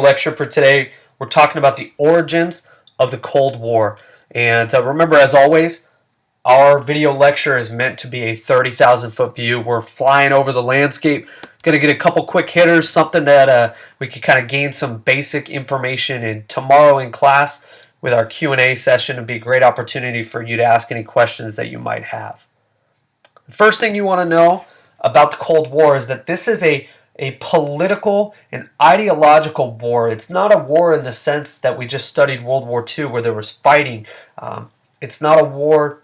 Lecture for today. We're talking about the origins of the Cold War. And remember, as always, our video lecture is meant to be a 30,000 foot view. We're flying over the landscape. Going to get a couple quick hitters, something that we can kind of gain some basic information in tomorrow in class with our Q&A session. It'd be a great opportunity for you to ask any questions that you might have. The first thing you want to know about the Cold War is that this is a political and ideological war. It's not a war in the sense that we just studied World War II where there was fighting. It's not a war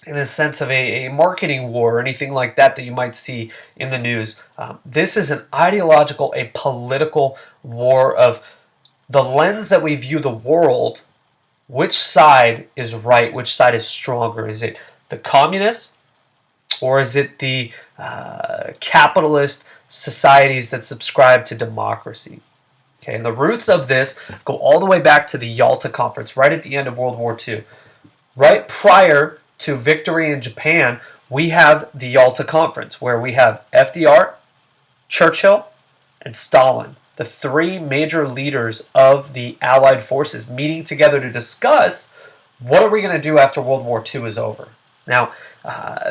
in the sense of a marketing war or anything like that that you might see in the news. This is an ideological, a political war of the lens that we view the world. Which side is right? Which side is stronger? Is it the communists or is it the capitalist societies that subscribe to democracy? Okay, and the roots of this go all the way back to the Yalta Conference, right at the end of World War II. Right prior to victory in Japan, we have the Yalta Conference, where we have FDR, Churchill, and Stalin, the three major leaders of the Allied forces, meeting together to discuss what are we going to do after World War II is over. Now,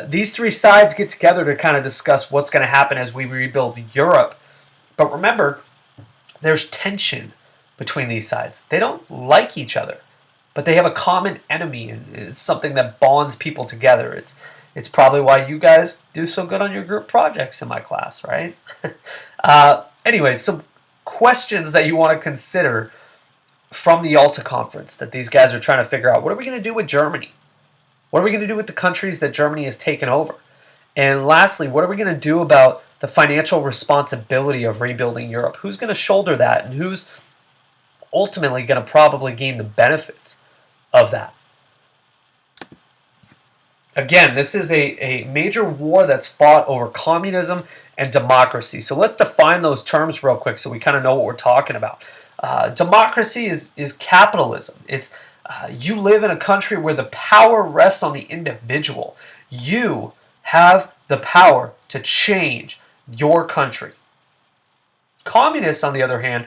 these three sides get together to kind of discuss what's going to happen as we rebuild Europe. But remember, there's tension between these sides. They don't like each other, but they have a common enemy, and it's something that bonds people together. It's probably why you guys do so good on your group projects in my class, right? Anyway, some questions that you want to consider from the Yalta Conference that these guys are trying to figure out. What are we going to do with Germany? What are we going to do with the countries that Germany has taken over? And lastly, what are we going to do about the financial responsibility of rebuilding Europe? Who's going to shoulder that, and who's ultimately going to probably gain the benefits of that? Again, this is a major war that's fought over communism and democracy. So let's define those terms real quick so we kind of know what we're talking about. Democracy is capitalism. It's you live in a country where the power rests on the individual. You have the power to change your country. Communists, on the other hand,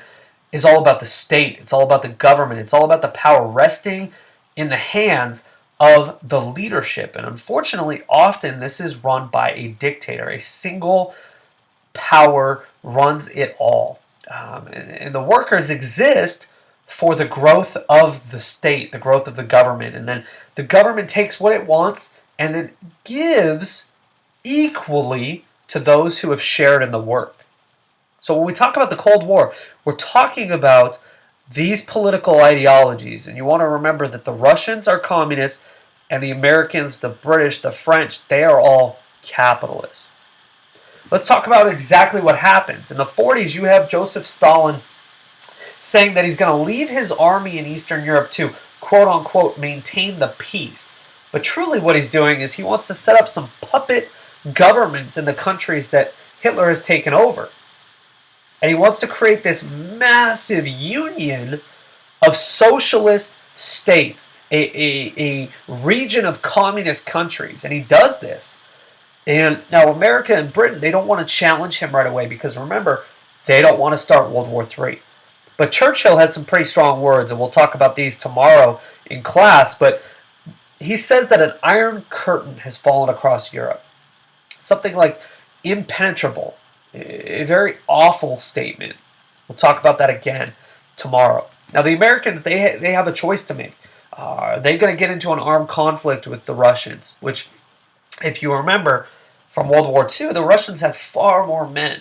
is all about the state. It's all about the government. It's all about the power resting in the hands of the leadership. And unfortunately, often this is run by a dictator. A single power runs it all. And the workers exist for the growth of the state, the growth of the government. And then the government takes what it wants and then gives equally to those who have shared in the work. So when we talk about the Cold War, we're talking about these political ideologies. And you want to remember that the Russians are communists and the Americans, the British, the French, they are all capitalists. Let's talk about exactly what happens. In the 40s, you have Joseph Stalin saying that he's going to leave his army in Eastern Europe to, quote-unquote, maintain the peace. But truly what he's doing is he wants to set up some puppet governments in the countries that Hitler has taken over. And he wants to create this massive union of socialist states, a region of communist countries. And he does this. And now America and Britain, they don't want to challenge him right away because remember, they don't want to start World War III. But Churchill has some pretty strong words, and we'll talk about these tomorrow in class. But he says that an iron curtain has fallen across Europe. Something like impenetrable. A very awful statement. We'll talk about that again tomorrow. Now, the Americans, they have a choice to make. Are they going to get into an armed conflict with the Russians? Which, if you remember from World War II, the Russians have far more men.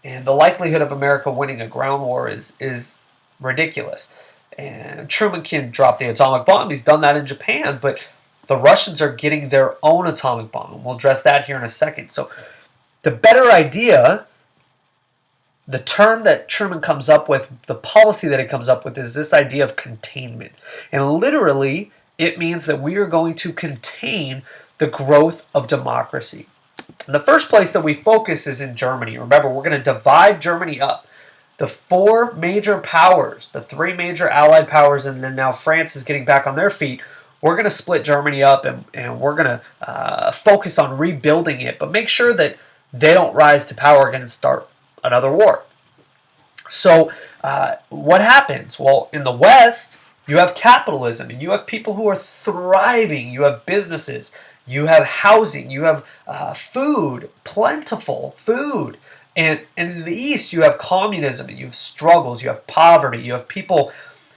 And the likelihood of America winning a ground war is ridiculous. And Truman can drop the atomic bomb. He's done that in Japan. But the Russians are getting their own atomic bomb. And we'll address that here in a second. So the better idea, the term that Truman comes up with, the policy that he comes up with, is this idea of containment. And literally, it means that we are going to contain the growth of democracy. And the first place that we focus is in Germany. Remember, we're going to divide Germany up. The four major powers, the three major Allied powers, and then now France is getting back on their feet. We're going to split Germany up, and we're going to focus on rebuilding it, but make sure that they don't rise to power again and start another war. So what happens? Well, in the West, you have capitalism, and you have people who are thriving. You have businesses, you have housing, you have food, plentiful food. And in the East, you have communism, and you have struggles, you have poverty, you have people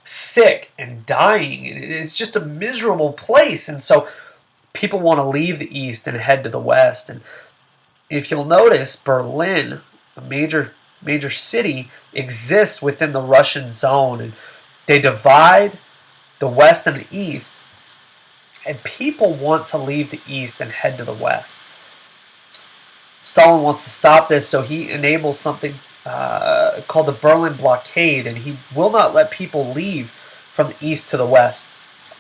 sick and dying. It's just a miserable place. And so people want to leave the East and head to the West. And if you'll notice, Berlin, a major city, exists within the Russian zone, and they divide the West and the East, and people want to leave the East and head to the West. Stalin wants to stop this, so he enables something called the Berlin blockade, and he will not let people leave from the East to the West.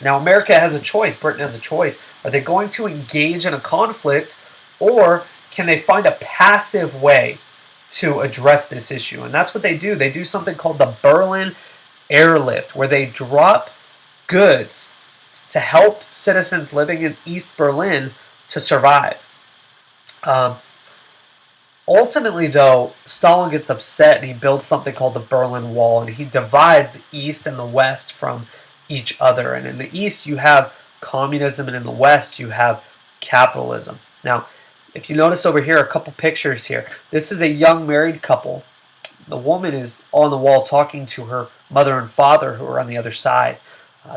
Now, America has a choice. Britain has a choice. Are they going to engage in a conflict, or can they find a passive way to address this issue? And that's what they do. They do something called the Berlin airlift, where they drop goods to help citizens living in East Berlin to survive. Ultimately, though, Stalin gets upset and he builds something called the Berlin Wall, and he divides the East and the West from each other. And in the East, you have communism, and in the West, you have capitalism. Now, if you notice over here, a couple pictures here. This is a young married couple. The woman is on the wall talking to her mother and father, who are on the other side.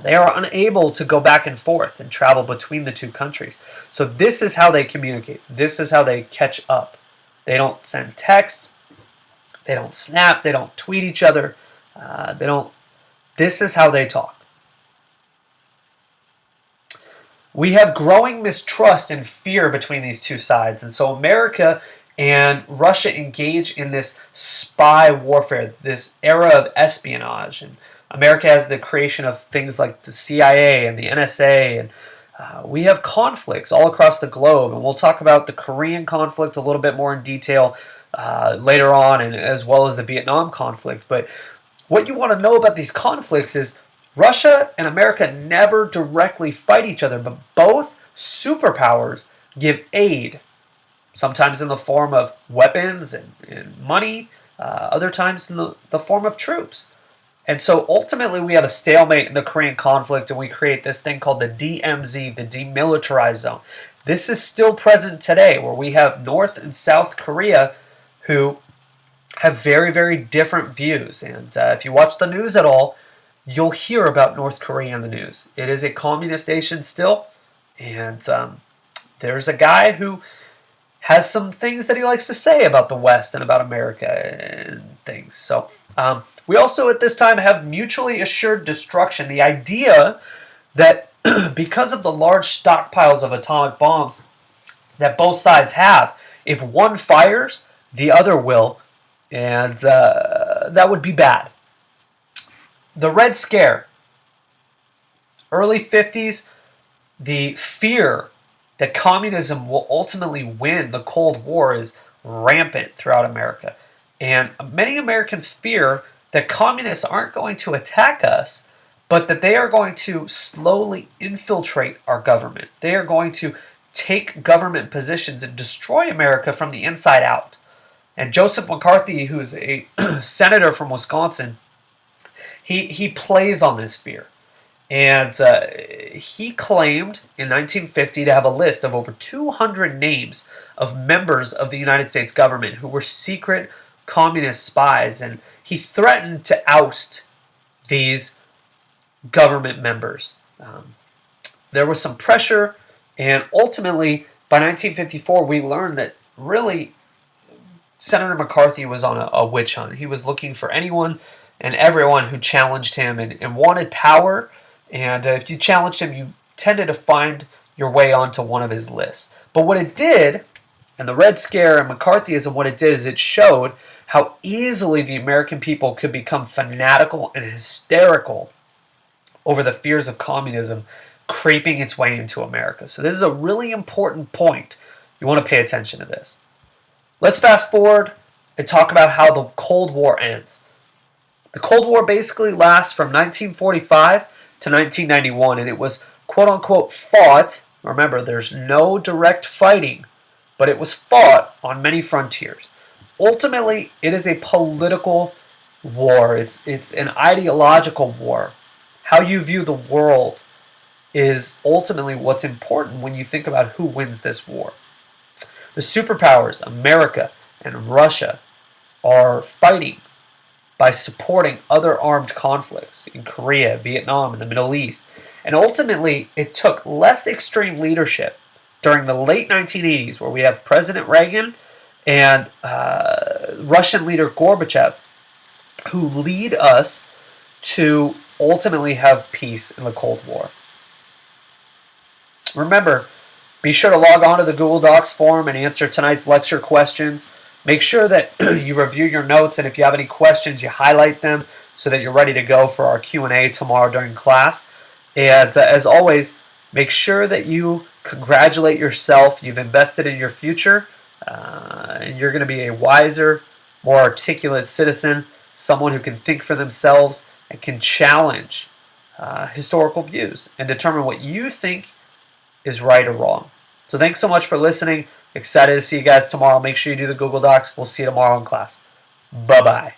They are unable to go back and forth and travel between the two countries. So this is how they communicate. This is how they catch up. They don't send texts. They don't snap. They don't tweet each other. This is how they talk. We have growing mistrust and fear between these two sides. And so America and Russia engage in this spy warfare, this era of espionage. And America has the creation of things like the CIA and the NSA, and we have conflicts all across the globe. And we'll talk about the Korean conflict a little bit more in detail later on, and as well as the Vietnam conflict. But what you want to know about these conflicts is Russia and America never directly fight each other, but both superpowers give aid, sometimes in the form of weapons and money, other times in the form of troops. And so ultimately we have a stalemate in the Korean conflict, and we create this thing called the DMZ, the Demilitarized Zone. This is still present today, where we have North and South Korea who have very, very different views. And if you watch the news at all, you'll hear about North Korea in the news. It is a communist nation still, and there's a guy who has some things that he likes to say about the West and about America and things. So we also at this time have mutually assured destruction. The idea that because of the large stockpiles of atomic bombs that both sides have, if one fires, the other will, and that would be bad. The Red Scare, early 50s, the fear that communism will ultimately win the Cold War is rampant throughout America. And many Americans fear that communists aren't going to attack us, but that they are going to slowly infiltrate our government. They are going to take government positions and destroy America from the inside out. And Joseph McCarthy, who's a senator from Wisconsin, he plays on this fear. And he claimed in 1950 to have a list of over 200 names of members of the United States government who were secret communist spies, and he threatened to oust these government members. There was some pressure, and ultimately, by 1954, we learned that really Senator McCarthy was on a witch hunt. He was looking for anyone and everyone who challenged him and wanted power, and if you challenged him, you tended to find your way onto one of his lists. But what it did, and the Red Scare and McCarthyism, what it did is it showed how easily the American people could become fanatical and hysterical over the fears of communism creeping its way into America. So this is a really important point. You want to pay attention to this. Let's fast forward and talk about how the Cold War ends. The Cold War basically lasts from 1945 to 1991, and it was quote-unquote fought. Remember, there's no direct fighting, but it was fought on many frontiers. Ultimately, it is a political war. It's an ideological war. How you view the world is ultimately what's important when you think about who wins this war. The superpowers, America and Russia, are fighting by supporting other armed conflicts in Korea, Vietnam, and the Middle East. And ultimately, it took less extreme leadership during the late 1980s, where we have President Reagan and Russian leader Gorbachev, who lead us to ultimately have peace in the Cold War. Remember, be sure to log on to the Google Docs forum and answer tonight's lecture questions. Make sure that you review your notes, and if you have any questions, you highlight them so that you're ready to go for our Q&A tomorrow during class. And as always, make sure that you congratulate yourself. You've invested in your future, and you're going to be a wiser, more articulate citizen, someone who can think for themselves and can challenge historical views and determine what you think is right or wrong. So thanks so much for listening. Excited to see you guys tomorrow. Make sure you do the Google Docs. We'll see you tomorrow in class. Bye-bye.